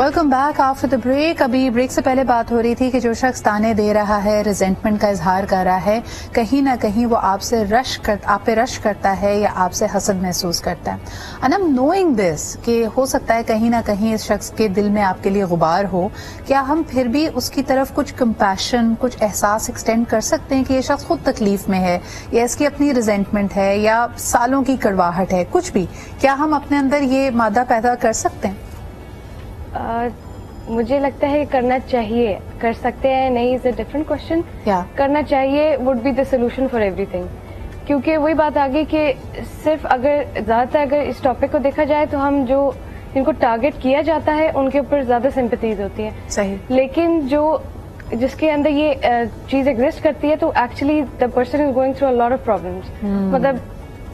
Welcome back after the break. ابھی break سے پہلے بات ہو رہی تھی کہ جو شخص تانے دے رہا ہے, ریزنٹمنٹ کا اظہار کر رہا ہے, کہیں نہ کہیں وہ آپ پہ رش کرتا ہے یا آپ سے حسد محسوس کرتا ہے. And I am knowing this کہ ہو سکتا ہے کہیں نہ کہیں اس شخص کے دل میں آپ کے لیے غبار ہو. کیا ہم پھر بھی اس کی طرف کچھ کمپیشن, کچھ احساس ایکسٹینڈ کر سکتے ہیں کہ یہ شخص خود تکلیف میں ہے یا اس کی اپنی ریزنٹمنٹ ہے یا سالوں کی کڑواہٹ ہے, کچھ بھی, کیا ہم اپنے اندر یہ مادہ پیدا کر سکتے ہیں؟ مجھے لگتا ہے کرنا چاہیے. کر سکتے ہیں نہیں از اے ڈفرنٹ کوشچن. کرنا چاہیے would be the solution for everything. کیونکہ وہی بات آ گئی کہ صرف اگر زیادہ تر اگر اس ٹاپک کو دیکھا جائے تو ہم جو جن کو ٹارگٹ کیا جاتا ہے ان کے اوپر زیادہ سمپتھیز ہوتی ہیں. صحیح. لیکن جس کے اندر یہ چیز ایگزسٹ کرتی ہے تو actually the person is going through a lot of problems. مطلب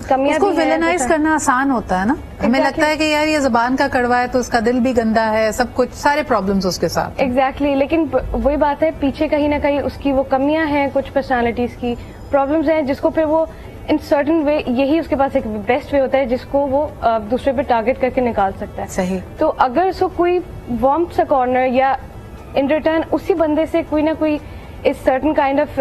اس کو ویلنائز کرنا آسان ہوتا ہے نا. ہمیں لگتا ہے کہ یار یہ زبان کا کڑوا ہے تو اس کا دل بھی گندا ہے, سب کچھ سارے پرابلمس اس کے ساتھ. ایگزیکٹلی. لیکن وہی بات ہے پیچھے کہیں نہ کہیں اس کی وہ کمیاں ہیں, کچھ پرسنالٹیز کی پرابلمس ہیں جس کو پھر وہ ان سرٹن وے, یہی اس کے پاس ایک بیسٹ وے ہوتا ہے جس کو وہ دوسرے پہ ٹارگٹ کر کے نکال سکتا ہے. صحیح. تو اگر اس کو کوئی وارمتھ سا کارنر یا ان ریٹرن اسی بندے سے کوئی نہ کوئی اس سرٹن کائنڈ آف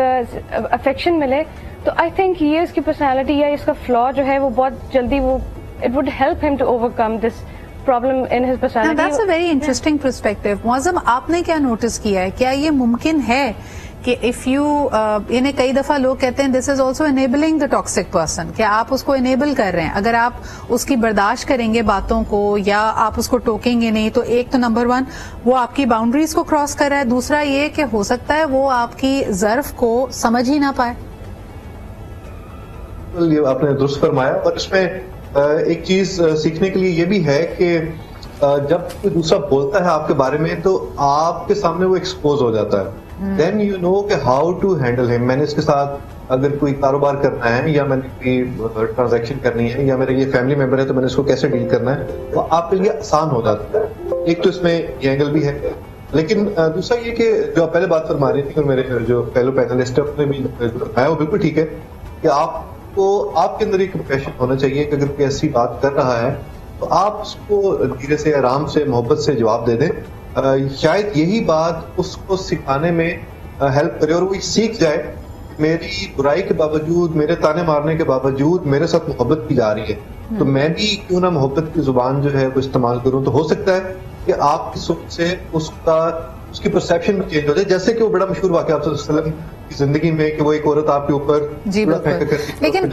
افیکشن ملے تو آئی تھنک یہ اس کی پرسنالٹی یا اس کا فلا جو ہے وہ بہت جلدی وہ اٹ وڈ ہیلپ ہم to overcome this problem in his personality. That's a very interesting perspective. Moazzam, آپ نے کیا نوٹس کیا ہے, کیا یہ ممکن ہے کہ اف یو یعنی کئی دفعہ لوگ کہتے ہیں this is also enabling the toxic person, کہ آپ اس کو انیبل کر رہے ہیں. اگر آپ اس کی برداشت کریں گے باتوں کو یا آپ اس کو ٹوکیں گے نہیں تو ایک تو نمبر 1 وہ آپ کی باؤنڈریز کو کراس کر رہا ہے, دوسرا یہ کہ ہو سکتا ہے وہ آپ کی ظرف کو سمجھ ہی نہ پائے. یہ آپ نے درست فرمایا. اور اس میں ایک چیز سیکھنے کے لیے یہ بھی ہے کہ جب کوئی دوسرا بولتا ہے آپ کے بارے میں تو آپ کے سامنے وہ ایکسپوز ہو جاتا ہے. دین یو نو کہ ہاؤ ٹو ہینڈل ہم. میں نے اس کے ساتھ اگر کوئی کاروبار کرنا ہے یا میں نے کوئی ٹرانزیکشن کرنی ہے یا میرا یہ فیملی ممبر ہے تو میں نے اس کو کیسے ڈیل کرنا ہے, تو آپ کے لیے آسان ہو جاتا ہے. ایک تو اس میں یہ اینگل بھی ہے. لیکن دوسرا یہ کہ جو آپ پہلے بات فرما رہی تھی اور میرے جو فیلو پینلسٹ نے بھی فرمایا وہ بالکل ٹھیک ہے کہ آپ کے اندر ایک کمپیشن ہونا چاہیے کہ اگر کوئی ایسی بات کر رہا ہے تو آپ اس کو دھیرے سے, آرام سے, محبت سے جواب دے دیں. شاید یہی بات اس کو سکھانے میں ہیلپ کرے اور وہ سیکھ جائے میری برائی کے باوجود, میرے تانے مارنے کے باوجود میرے ساتھ محبت کی جا رہی ہے تو میں بھی کیوں نہ محبت کی زبان جو ہے وہ استعمال کروں. تو ہو سکتا ہے کہ آپ کی سوچ سے اس کی پرسیپشن میں چینج ہو جائے. جیسے کہ وہ بڑا مشہور واقعہ آپ صلی اللہ علیہ وسلم کی زندگی میں کہ وہ ایک عورت آپ کے اوپر جی بالکل, لیکن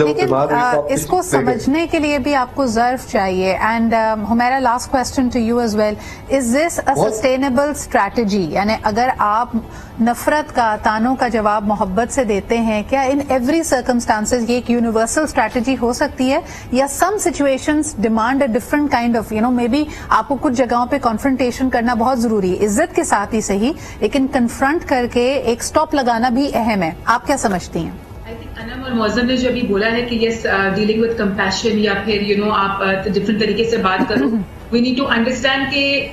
اس کو سمجھنے کے لیے بھی آپ کو ظرف چاہیے. اینڈ ہمارا last question to you as well, is this a sustainable strategy? یعنی اگر آپ نفرت کا, تانوں کا جواب محبت سے دیتے ہیں, کیا ان ایوری سرکمسٹانسز یہ ایک یونیورسل اسٹریٹجی ہو سکتی ہے یا some situations demand a different kind of may be آپ کو کچھ جگہوں پہ کنفرنٹیشن کرنا بہت ضروری ہے, عزت کے ساتھ ہی صحیح, لیکن کنفرنٹ کر کے ایک اسٹاپ لگانا بھی اہم ہے. آپ کیا سمجھتی ہیں؟ انم اور معظم نے جو ابھی بولا ہے کہ یس ڈیلنگ ود کمپیشن یا پھر آپ ڈفرنٹ طریقے سے بات کرو, وی نیڈ ٹو انڈرسٹینڈ کہ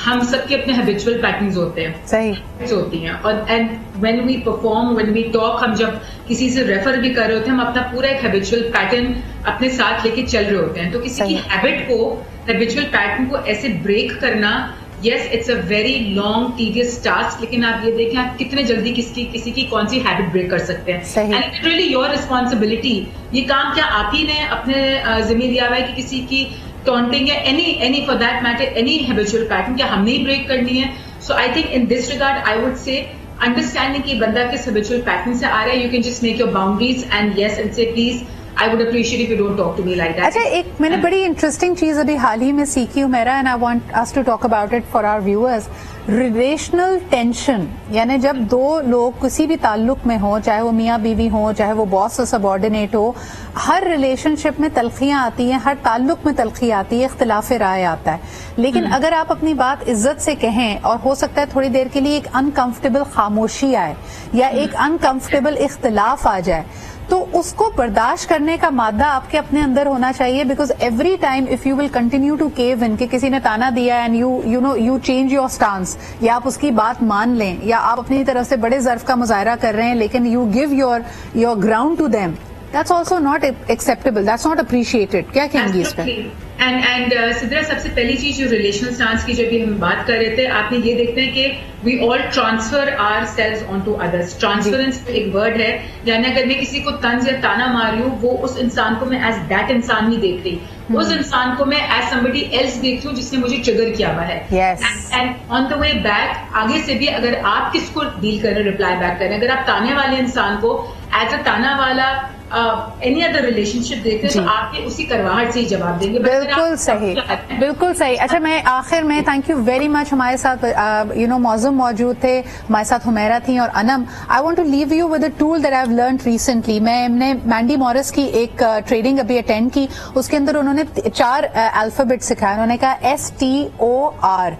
ہم سب کے اپنے ہیبیچول پیٹرنز ہوتے ہیں, صحیح ہوتی ہیں, اور and when we perform, when we talk, ہم جب کسی سے ریفر بھی کر رہے ہوتے ہیں ہم اپنا پورا ایک ہیبیچول پیٹرن اپنے ساتھ لے کے چل رہے ہوتے ہیں. تو کسی کی ہیبٹ کو, ہیبیچول پیٹرن کو ایسے بریک کرنا, yes it's a very long tedious task, لیکن آپ یہ دیکھیں آپ کتنے جلدی کسی کی کون سی ہیبٹ بریک کر سکتے ہیں. And it's really your responsibility. یہ کام کیا آپ ہی نے اپنے ذمہ لیا ہوا ہے کہ کسی کی ٹونٹنگ یا any for that matter any habitual pattern کیا ہم نے ہی بریک کرنی ہے. So I think in this regard I would say understanding کہ بندہ کس ہیبیچول پیٹرن سے آ رہا ہے, you can just make your boundaries and yes and say please I would appreciate if you don't talk to me like that. اچھا, ایک میں نے بڑی انٹرسٹنگ چیز ابھی حال ہی میں سیکھی ہوں میرا, and I want us to talk about it for our viewers. Relational tension, یعنی جب دو لوگ کسی بھی تعلق میں ہوں, چاہے وہ میاں بیوی ہوں, چاہے وہ باس اور سبارڈینیٹ ہو, ہر ریلیشن شپ میں تلخیاں آتی ہیں, ہر تعلق میں تلخی آتی ہے, اختلاف رائے آتا ہے. لیکن اگر آپ اپنی بات عزت سے کہیں اور ہو سکتا ہے تھوڑی دیر کے لیے ایک انکمفرٹیبل خاموشی آئے یا ایک انکمفرٹیبل اختلاف آ جائے, تو اس کو برداشت کرنے کا مادہ آپ کے اپنے اندر ہونا چاہیے. Because every time if you will continue to cave in, کہ کسی نے تانا دیا and you change your stance, یا آپ اس کی بات مان لیں, یا آپ اپنی طرف سے بڑے ظرف کا مظاہرہ کر رہے ہیں لیکن you give your ground to them, that's also not acceptable, that's not appreciated. کیا کہیں گی اس پہ؟ اینڈ سدرا سب سے پہلی چیز جو ریلیشنل اسٹانس کی جب بھی ہم بات کر رہے تھے, آپ نے یہ دیکھتے ہیں کہ we all transfer ourselves on to others. Transference ایک ورڈ ہے, یعنی اگر میں کسی کو طنز یا تانا مار رہی ہوں, وہ اس انسان کو میں ایز دیٹ انسان نہیں دیکھ رہی, اس انسان کو میں ایز somebody else دیکھتی ہوں جس نے مجھے ٹریگر کیا ہوا ہے. And on the way back آگے سے بھی اگر آپ کس کو ڈیل کر رہے ہیں, ریپلائی بیک کر رہے ہیں, اگر آپ تانے والے انسان کو ایز اے تانا والا اینی ادر ریلیشن شپ دیکھتے ہیں تو آپ کے اسی کرواہٹ سے ہی جواب دیں گے. بالکل صحیح, بالکل صحیح. اچھا, میں آخر میں تھینک یو ویری مچ, ہمارے ساتھ معظم موجود تھے, ہمارے ساتھ حمیرہ تھیں اور Anam. I want to leave you with a tool that I have learned recently. میں نے مینڈی مورس کی ایک ٹریننگ ابھی اٹینڈ کی, اس کے اندر انہوں نے 4 الفابیٹ سکھایا. انہوں نے کہا STOR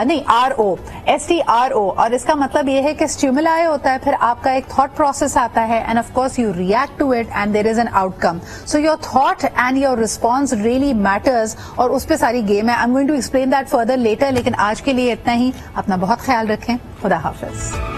نہیں RO, STRO, اور اس کا مطلب یہ ہے کہ اسٹیمولائی ہوتا ہے, پھر آپ کا ایک تھاٹ پروسیس آتا ہے, and of course you react to it and there is an outcome. So your thought and your response really matters, اور اس پہ ساری گیم ہے. I'm going to explain that further later, لیکن آج کے لیے اتنا ہی. اپنا بہت خیال رکھیں. خدا حافظ.